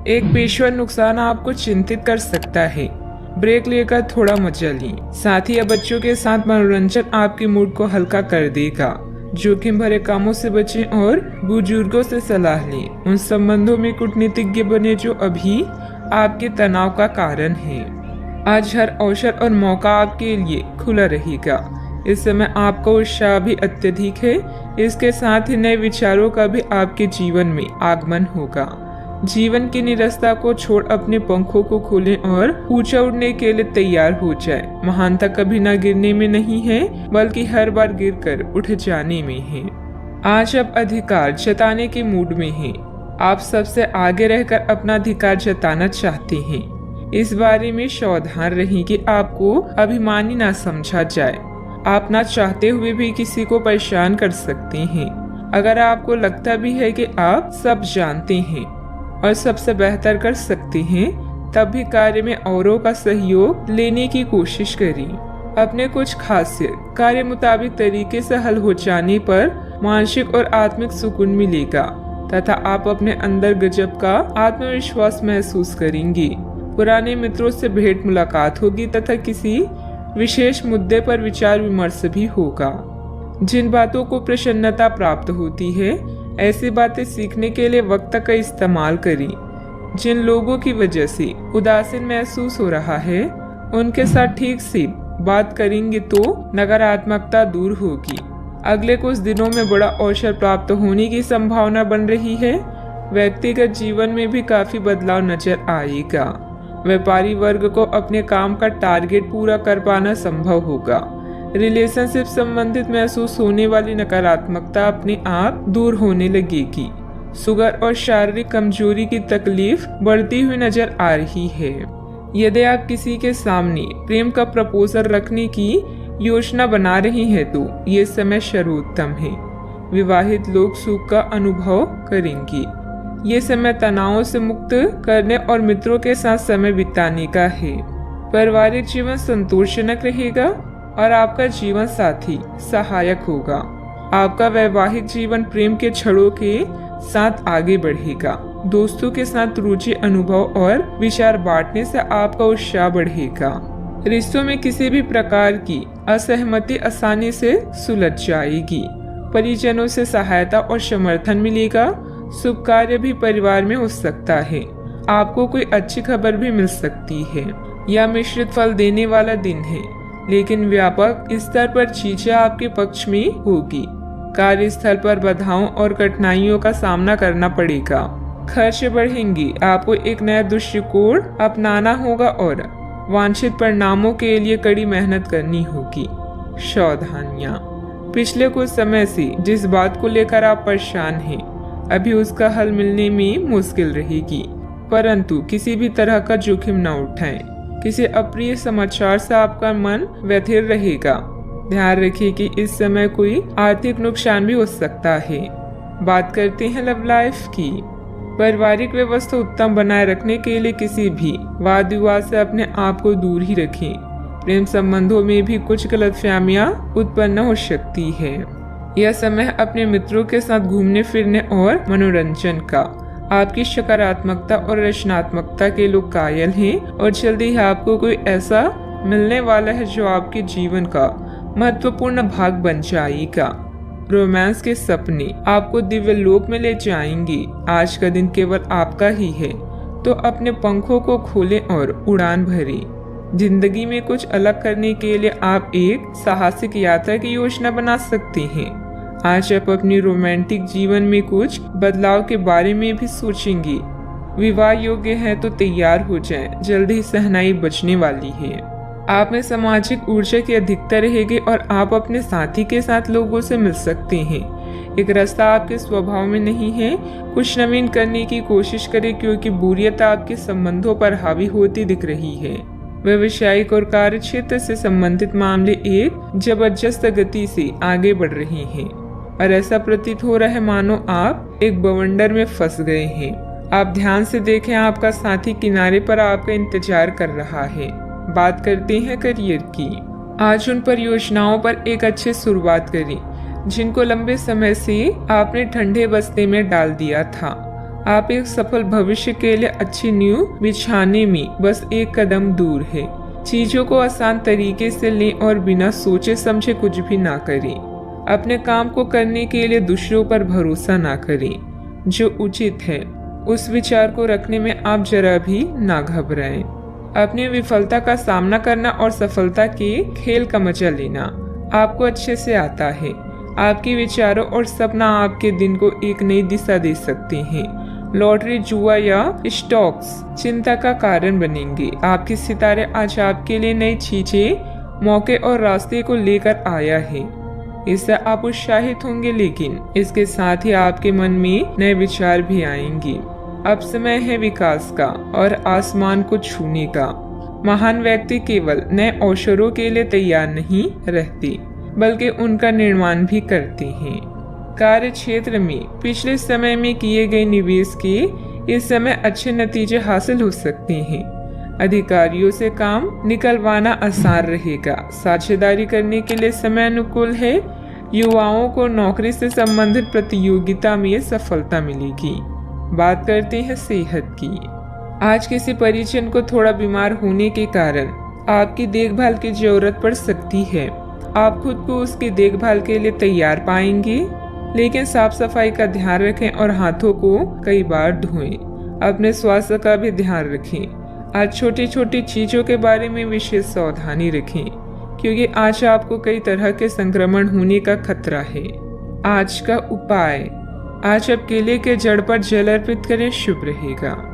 एक पेशेवर नुकसान आपको चिंतित कर सकता है। ब्रेक लेकर थोड़ा मजा लें। साथ ही अब बच्चों के साथ मनोरंजन आपके मूड को हल्का कर देगा। जोखिम भरे कामों से बचें और बुजुर्गों से सलाह लें। उन संबंधों में कूटनीतिज्ञ बने जो अभी आपके तनाव का कारण है। आज हर अवसर और मौका आपके लिए खुला रहेगा। इस समय आपका उत्साह भी अत्यधिक है। इसके साथ ही नए विचारों का भी आपके जीवन में आगमन होगा। जीवन की निरस्ता को छोड़ अपने पंखों को खोलें और ऊंचा उड़ने के लिए तैयार हो जाए। महानता कभी ना गिरने में नहीं है, बल्कि हर बार गिरकर उठ जाने में है। आज आप अधिकार जताने के मूड में हैं। आप सबसे आगे रहकर अपना अधिकार जताना चाहते हैं। इस बारे में सावधान रहें कि आपको अभिमानी ना समझा जाए। आप ना चाहते हुए भी किसी को परेशान कर सकते हैं। अगर आपको लगता भी है कि आप सब जानते हैं और सबसे बेहतर कर सकते हैं, तब भी कार्य में औरों का सहयोग लेने की कोशिश करें। अपने कुछ खासियत कार्य मुताबिक तरीके से हल हो जाने पर मानसिक और आत्मिक सुकून मिलेगा तथा आप अपने अंदर गजब का आत्मविश्वास महसूस करेंगे। पुराने मित्रों से भेंट मुलाकात होगी तथा किसी विशेष मुद्दे पर विचार विमर्श भी होगा। जिन बातों को प्रसन्नता प्राप्त होती है, ऐसी बातें सीखने के लिए वक्त का इस्तेमाल करें। जिन लोगों की वजह से उदासीन महसूस हो रहा है, उनके साथ ठीक से बात करेंगे तो नकारात्मकता दूर होगी। अगले कुछ दिनों में बड़ा अवसर प्राप्त होने की संभावना बन रही है। व्यक्तिगत जीवन में भी काफी बदलाव नजर आएगा। व्यापारी वर्ग को अपने काम का टारगेट पूरा कर पाना संभव होगा। रिलेशनशिप संबंधित महसूस होने वाली नकारात्मकता अपने आप दूर होने लगेगी। शुगर और शारीरिक कमजोरी की तकलीफ बढ़ती हुई नजर आ रही है। यदि आप किसी के सामने प्रेम का प्रपोजल रखने की योजना बना रहे हैं तो ये समय सर्वोत्तम है। विवाहित लोग सुख का अनुभव करेंगे। ये समय तनावों से मुक्त करने और मित्रों के साथ समय बिताने का है। पारिवारिक जीवन संतोषजनक रहेगा और आपका जीवन साथी सहायक होगा। आपका वैवाहिक जीवन प्रेम के छड़ों के साथ आगे बढ़ेगा। दोस्तों के साथ रुचि अनुभव और विचार बांटने से आपका उत्साह बढ़ेगा। रिश्तों में किसी भी प्रकार की असहमति आसानी से सुलझ जाएगी। परिजनों से सहायता और समर्थन मिलेगा। शुभ कार्य भी परिवार में हो सकता है। आपको कोई अच्छी खबर भी मिल सकती है। यह मिश्रित फल देने वाला दिन है, लेकिन व्यापक स्तर पर चीजें आपके पक्ष में होगी। कार्यस्थल पर बाधाओं और कठिनाइयों का सामना करना पड़ेगा। खर्च बढ़ेंगे। आपको एक नया दृष्टिकोण अपनाना होगा और वांछित परिणामों के लिए कड़ी मेहनत करनी होगी। सावधानियां। पिछले कुछ समय से जिस बात को लेकर आप परेशान हैं, अभी उसका हल मिलने में मुश्किल रहेगी, परंतु किसी भी तरह का जोखिम न उठाएं। किसी अप्रिय समाचार से आपका मन व्यथित रहेगा। ध्यान रखिए कि इस समय कोई आर्थिक नुकसान भी हो सकता है। बात करते हैं लव लाइफ की। पारिवारिक व्यवस्था उत्तम बनाए रखने के लिए किसी भी वाद विवाद से अपने आप को दूर ही रखें। प्रेम संबंधों में भी कुछ गलतफहमियां उत्पन्न हो सकती है। यह समय अपने मित्रों के साथ घूमने फिरने और मनोरंजन का। आपकी सकारात्मकता और रचनात्मकता के लोग कायल हैं और जल्दी ही आपको कोई ऐसा मिलने वाला है जो आपके जीवन का महत्वपूर्ण भाग बन जाएगा। रोमांस के सपने आपको दिव्य लोक में ले जाएंगे। आज का दिन केवल आपका ही है, तो अपने पंखों को खोलें और उड़ान भरें। जिंदगी में कुछ अलग करने के लिए आप एक साहसिक यात्रा की योजना बना सकते हैं। आज आप अपनी रोमांटिक जीवन में कुछ बदलाव के बारे में भी सोचेंगे। विवाह योग्य है तो तैयार हो जाएं, जल्दी ही सहनाई बचने वाली है। आप में सामाजिक ऊर्जा की अधिकता रहेगी और आप अपने साथी के साथ लोगों से मिल सकते हैं। एक रास्ता आपके स्वभाव में नहीं है। कुछ नवीन करने की कोशिश करें क्योंकि बोरियत आपके संबंधों पर हावी होती दिख रही है। व्यवसायिक और कार्य क्षेत्र से संबंधित मामले एक जबरदस्त गति से आगे बढ़ रहे हैं और ऐसा प्रतीत हो रहा है मानो आप एक बवंडर में फंस गए हैं। आप ध्यान से देखें, आपका साथी किनारे पर आपका इंतजार कर रहा है। बात करते हैं करियर की। आज उन परियोजनाओं पर एक अच्छी शुरुआत करें जिनको लंबे समय से आपने ठंडे बस्ते में डाल दिया था। आप एक सफल भविष्य के लिए अच्छी नींव बिछाने में बस एक कदम दूर है। चीजों को आसान तरीके से लें और बिना सोचे समझे कुछ भी ना करें। अपने काम को करने के लिए दूसरों पर भरोसा ना करें। जो उचित है उस विचार को रखने में आप जरा भी ना घबराएं। अपनी विफलता का सामना करना और सफलता के खेल का मजा लेना आपको अच्छे से आता है। आपके विचारों और सपना आपके दिन को एक नई दिशा दे सकते हैं। लॉटरी, जुआ या स्टॉक्स चिंता का कारण बनेंगे। आपके सितारे आज आपके लिए नई चीजें, मौके और रास्ते को लेकर आया है। इससे आप उत्साहित होंगे, लेकिन इसके साथ ही आपके मन में नए विचार भी आएंगे। अब समय है विकास का और आसमान को छूने का। महान व्यक्ति केवल नए अवसरों के लिए तैयार नहीं रहते, बल्कि उनका निर्माण भी करते हैं। कार्य क्षेत्र में पिछले समय में किए गए निवेश के इस समय अच्छे नतीजे हासिल हो सकते हैं। अधिकारियों से काम निकलवाना आसान रहेगा। साझेदारी करने के लिए समय अनुकूल है। युवाओं को नौकरी से संबंधित प्रतियोगिता में सफलता मिलेगी। बात करते हैं सेहत की। आज किसी परिजन को थोड़ा बीमार होने के कारण आपकी देखभाल की जरूरत पड़ सकती है। आप खुद को उसकी देखभाल के लिए तैयार पाएंगे, लेकिन साफ सफाई का ध्यान रखें और हाथों को कई बार धोएं। अपने स्वास्थ्य का भी ध्यान रखें। आज छोटी छोटी चीजों के बारे में विशेष सावधानी रखें, क्योंकि आज आपको कई तरह के संक्रमण होने का खतरा है। आज का उपाय, आज आप केले के जड़ पर जल अर्पित करें, शुभ रहेगा।